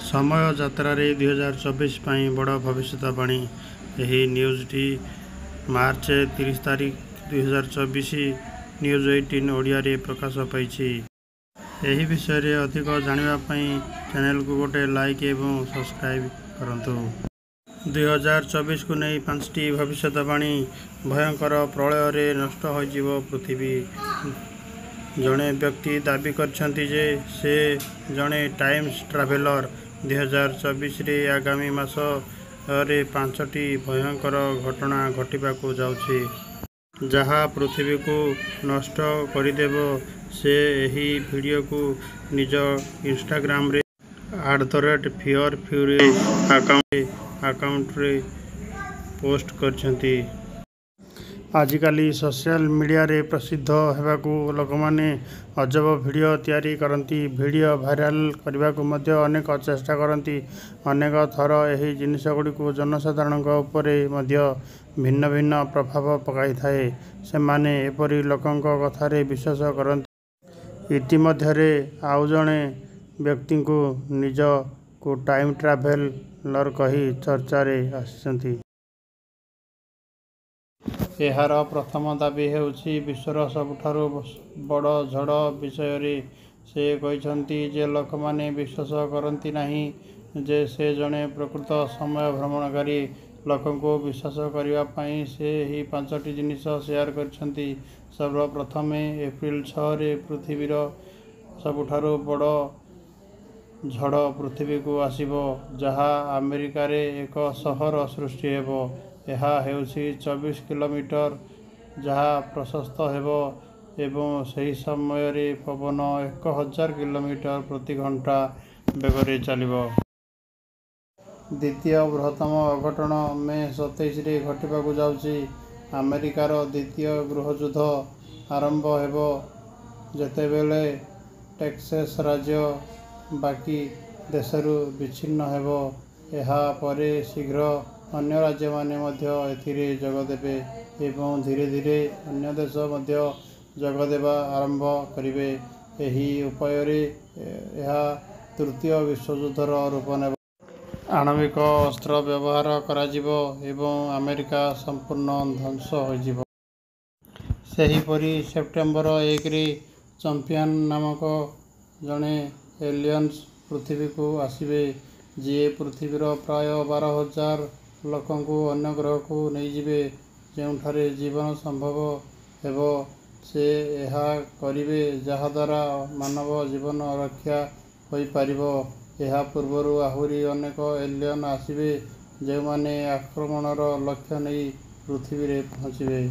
समय यात्रा 2024 ପାଇଁ ବଡ଼ ଭବିଷ୍ୟତବାଣୀ। ଏହି ନ୍ୟୁଜ୍ଟି ମାର୍ଚ୍ଚ 30 ତାରିଖ 2024 ନ୍ୟୁଜ୍ 18 ଓଡ଼ିଆରେ ପ୍ରକାଶ ପାଇଛି। ଏହି ବିଷୟରେ ଅଧିକ ଜାଣିବା ପାଇଁ ଚ୍ୟାନେଲକୁ ଗୋଟେ ଲାଇକ୍ ଏବଂ ସବସ୍କ୍ରାଇବ୍ କରନ୍ତୁ। 2024କୁ ନେଇ 5ଟି ଭବିଷ୍ୟତବାଣୀ। ଭୟଙ୍କର ପ୍ରଳୟରେ ନଷ୍ଟ ହୋଇଯିବ ପୃଥିବୀ। ଜଣେ ବ୍ୟକ୍ତି ଦାବି କରିଛନ୍ତି ଯେ ସେ ଜଣେ ଟାଇମ୍ସ ଟ୍ରାଭେଲର। 2024ରେ ଆଗାମୀ ମାସରେ 5ଟି ଭୟଙ୍କର ଘଟଣା ଘଟିବାକୁ ଯାଉଛି, ଯାହା ପୃଥିବୀକୁ ନଷ୍ଟ କରିଦେବ। ସେ ଏହି ଭିଡ଼ିଓକୁ ନିଜ ଇନଷ୍ଟାଗ୍ରାମରେ @FearFury ଆକାଉଣ୍ଟରେ ପୋଷ୍ଟ କରିଛନ୍ତି। ଆଜିକାଲି ସୋସିଆଲ ମିଡ଼ିଆରେ ପ୍ରସିଦ୍ଧ ହେବାକୁ ଲୋକମାନେ ଅଜବ ଭିଡ଼ିଓ ତିଆରି କରନ୍ତି। ଭିଡ଼ିଓ ଭାଇରାଲ କରିବାକୁ ମଧ୍ୟ ଅନେକ ଚେଷ୍ଟା କରନ୍ତି। ଅନେକ ଥର ଏହି ଜିନିଷଗୁଡ଼ିକୁ ଜନସାଧାରଣଙ୍କ ଉପରେ ମଧ୍ୟ ଭିନ୍ନ ଭିନ୍ନ ପ୍ରଭାବ ପକାଇଥାଏ। ସେମାନେ ଏପରି ଲୋକଙ୍କ କଥାରେ ବିଶ୍ୱାସ କରନ୍ତି। ଇତିମଧ୍ୟରେ ଆଉ ଜଣେ ବ୍ୟକ୍ତିଙ୍କୁ ନିଜକୁ ଟାଇମ୍ ଟ୍ରାଭେଲର କହି ଚର୍ଚ୍ଚାରେ ଆସିଛନ୍ତି। ଏହାର ପ୍ରଥମ ଦାବି ହେଉଛି ବିଶ୍ୱର ସବୁଠାରୁ ବଡ଼ ଝଡ଼ ବିଷୟରେ। ସେ କହିଛନ୍ତି ଯେ ଲୋକମାନେ ବିଶ୍ୱାସ କରନ୍ତି ନାହିଁ ଯେ ସେ ଜଣେ ପ୍ରକୃତ ସମୟ ଭ୍ରମଣକାରୀ। ଲୋକଙ୍କୁ ବିଶ୍ୱାସ କରିବା ପାଇଁ ସେ ଏହି 5ଟି ଜିନିଷ ସେୟାର କରିଛନ୍ତି। ସର୍ବପ୍ରଥମେ, ଏପ୍ରିଲ 6ରେ ପୃଥିବୀର ସବୁଠାରୁ ବଡ଼ ଝଡ଼ ପୃଥିବୀକୁ ଆସିବ, ଯାହା ଆମେରିକାରେ ଏକ ସହର ସୃଷ୍ଟି ହେବ। ଏହା ହେଉଛି 24 କିଲୋମିଟର, ଯାହା ପ୍ରଶସ୍ତ ହେବ ଏବଂ ସେହି ସମୟରେ ପବନ 1000 କିଲୋମିଟର ପ୍ରତି ଘଣ୍ଟା ବେଗରେ ଚାଲିବ। ଦ୍ୱିତୀୟ ବୃହତ୍ତମ ଅଘଟଣ ମେ 27ରେ ଘଟିବାକୁ ଯାଉଛି। ଆମେରିକାର ଦ୍ୱିତୀୟ ଗୃହଯୁଦ୍ଧ ଆରମ୍ଭ ହେବ ଯେତେବେଳେ ଟେକ୍ସାସ ରାଜ୍ୟ ବାକି ଦେଶରୁ ବିଚ୍ଛିନ୍ନ ହେବ। ଏହା ପରେ ଶୀଘ୍ର ଅନ୍ୟ ରାଜ୍ୟମାନେ ମଧ୍ୟ ଏଥିରେ ଯୋଗଦେବେ ଏବଂ ଧୀରେ ଧୀରେ ଅନ୍ୟ ଦେଶ ମଧ୍ୟ ଯୋଗଦେବା ଆରମ୍ଭ କରିବେ। ଏହି ଉପାୟରେ ଏହା ତୃତୀୟ ବିଶ୍ୱଯୁଦ୍ଧର ରୂପ ନେବ। ଆଣବିକ ଅସ୍ତ୍ର ବ୍ୟବହାର କରାଯିବ ଏବଂ ଆମେରିକା ସମ୍ପୂର୍ଣ୍ଣ ଧ୍ୱଂସ ହୋଇଯିବ। ସେହିପରି ସେପ୍ଟେମ୍ବର 1ରେ ଚାମ୍ପିୟନ ନାମକ ଜଣେ ଏଲିୟନ୍ସ ପୃଥିବୀକୁ ଆସିବେ, ଯିଏ ପୃଥିବୀର ପ୍ରାୟ 12,000 ଲୋକଙ୍କୁ ଅନ୍ୟ ଗ୍ରହକୁ ନେଇଯିବେ, ଯେଉଁଠାରେ ଜୀବନ ସମ୍ଭବ ହେବ। ସେ ଏହା କରିବେ ଯାହାଦ୍ୱାରା ମାନବ ଜୀବନ ରକ୍ଷା ହୋଇପାରିବ। ଏହା ପୂର୍ବରୁ ଆହୁରି ଅନେକ ଏଲିୟନ ଆସିବେ, ଯେଉଁମାନେ ଆକ୍ରମଣର ଲକ୍ଷ୍ୟ ନେଇ ପୃଥିବୀରେ ପହଞ୍ଚିବେ।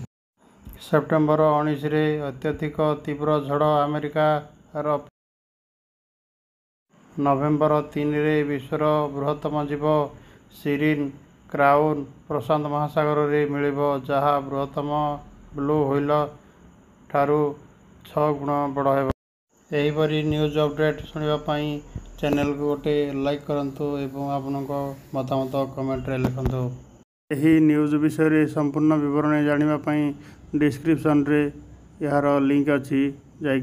ସେପ୍ଟେମ୍ବର 19ରେ ଅତ୍ୟଧିକ ତୀବ୍ର ଝଡ଼ ଆମେରିକାର। ନଭେମ୍ବର 3ରେ ବିଶ୍ୱର ବୃହତ୍ତମ ଜୀବ ସିରିନ୍ କ୍ରାଉନ୍ ପ୍ରଶାନ୍ତ ମହାସାଗରରେ ମିଳିବ, ଯାହା ବୃହତ୍ତମ ବ୍ଲୁ ହ୍ୱେଲ ଠାରୁ 6 ଗୁଣ ବଡ଼ ହେବ। ଏହିପରି ନ୍ୟୁଜ୍ ଅପଡେଟ୍ ଶୁଣିବା ପାଇଁ ଚ୍ୟାନେଲକୁ ଗୋଟେ ଲାଇକ୍ କରନ୍ତୁ ଏବଂ ଆପଣଙ୍କ ମତାମତ କମେଣ୍ଟରେ ଲେଖନ୍ତୁ। ଏହି ନ୍ୟୁଜ୍ ବିଷୟରେ ସମ୍ପୂର୍ଣ୍ଣ ବିବରଣୀ ଜାଣିବା ପାଇଁ ଡିସ୍କ୍ରିପସନରେ ଏହାର ଲିଙ୍କ ଅଛି, ଯାଇକି